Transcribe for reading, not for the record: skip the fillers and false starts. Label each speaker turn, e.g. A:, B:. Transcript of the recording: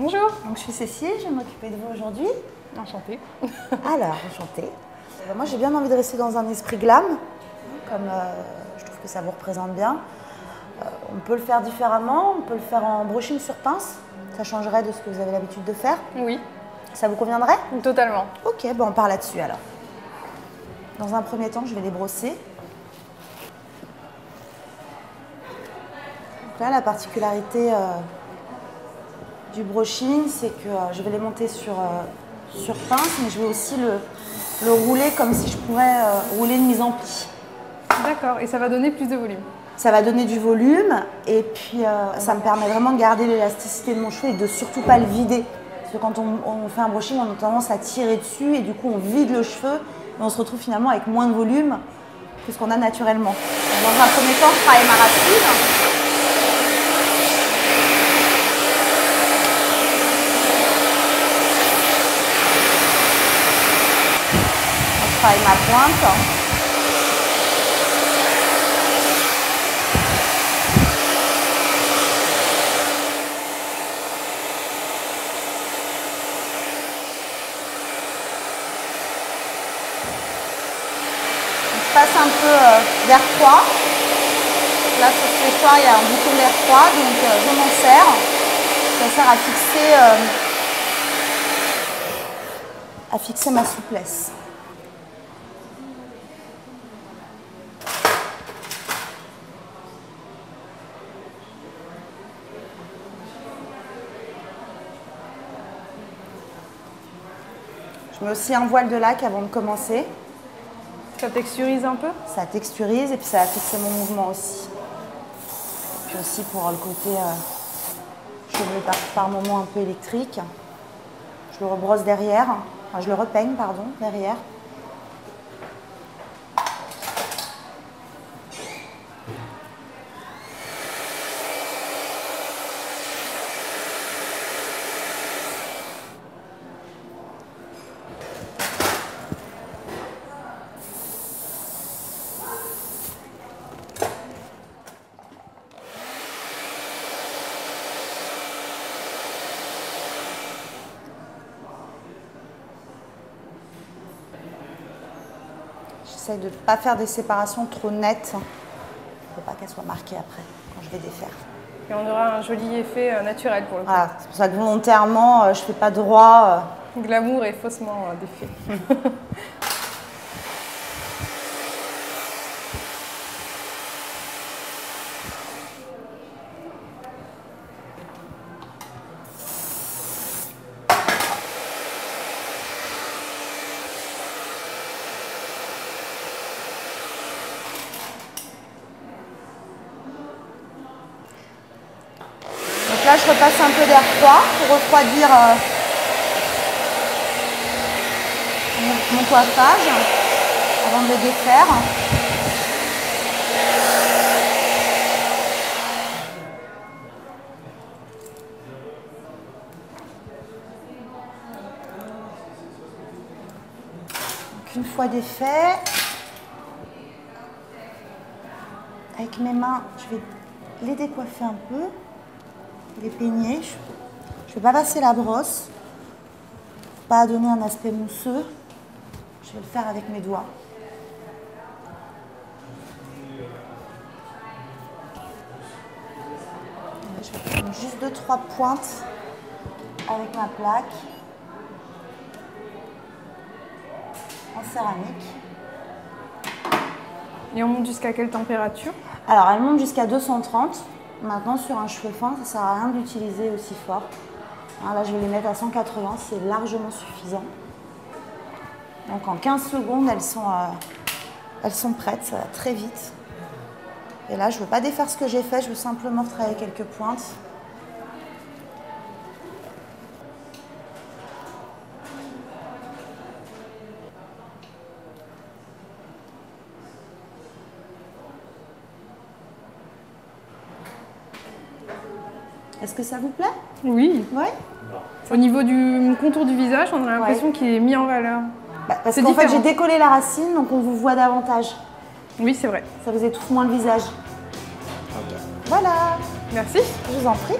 A: Bonjour.
B: Donc, je suis Cécile, je vais m'occuper de vous aujourd'hui.
A: Enchantée.
B: Alors, enchantée. Moi, j'ai bien envie de rester dans un esprit glam, comme je trouve que ça vous représente bien. On peut le faire différemment, on peut le faire en brushing sur pince. Ça changerait de ce que vous avez l'habitude de faire.
A: Oui.
B: Ça vous conviendrait?
A: Totalement.
B: Ok, bon, on part là-dessus alors. Dans un premier temps, je vais les brosser. Donc là, la particularité du brushing, c'est que je vais les monter sur pince, mais je vais aussi le rouler comme si je pourrais rouler une mise en pli.
A: D'accord, et ça va donner plus de volume.
B: Ça va donner du volume et puis ça me permet vraiment de garder l'élasticité de mon cheveu et de surtout pas le vider. Parce que quand on fait un brushing, on a tendance à tirer dessus et du coup on vide le cheveu et on se retrouve finalement avec moins de volume que ce qu'on a naturellement. Dans un premier temps, je travaille ma racine. Je travaille ma pointe. Je passe un peu d'air froid. Là, sur ce séchoir, il y a un bouton d'air froid, donc je m'en sers. Ça sert à fixer ma souplesse. Je mets aussi un voile de lac avant de commencer.
A: Ça texturise un peu?
B: Ça texturise et puis ça va fixer mon mouvement aussi. Et puis aussi pour le côté cheveux par moment un peu électrique. Je le rebrosse derrière, enfin je le repeigne pardon, derrière. J'essaie de ne pas faire des séparations trop nettes. Il ne faut pas qu'elles soient marquées après, quand je vais défaire.
A: Et on aura un joli effet naturel pour le coup.
B: Voilà, c'est pour ça que volontairement, je ne fais pas droit.
A: Glamour et faussement défait.
B: Donc là, je repasse un peu d'air froid pour refroidir mon coiffage avant de le défaire. Donc une fois défait, avec mes mains, je vais les décoiffer un peu. Les peigner. Je ne vais pas passer la brosse pour pas donner un aspect mousseux. Je vais le faire avec mes doigts. Je vais prendre juste 2-3 pointes avec ma plaque en céramique.
A: Et on monte jusqu'à quelle température?
B: Alors elle monte jusqu'à 230. Maintenant, sur un cheveu fin, ça ne sert à rien d'utiliser aussi fort. Alors là, je vais les mettre à 180, c'est largement suffisant. Donc en 15 secondes, elles sont prêtes, ça va très vite. Et là, je ne veux pas défaire ce que j'ai fait, je veux simplement retravailler quelques pointes. Est-ce que ça vous plaît?
A: Oui.
B: Ouais.
A: Au niveau du contour du visage, on a l'impression qu'il est mis en valeur.
B: Parce qu'en fait, j'ai décollé la racine, donc on vous voit davantage.
A: Oui, c'est vrai.
B: Ça vous étouffe moins le visage. Okay. Voilà.
A: Merci.
B: Je vous en prie.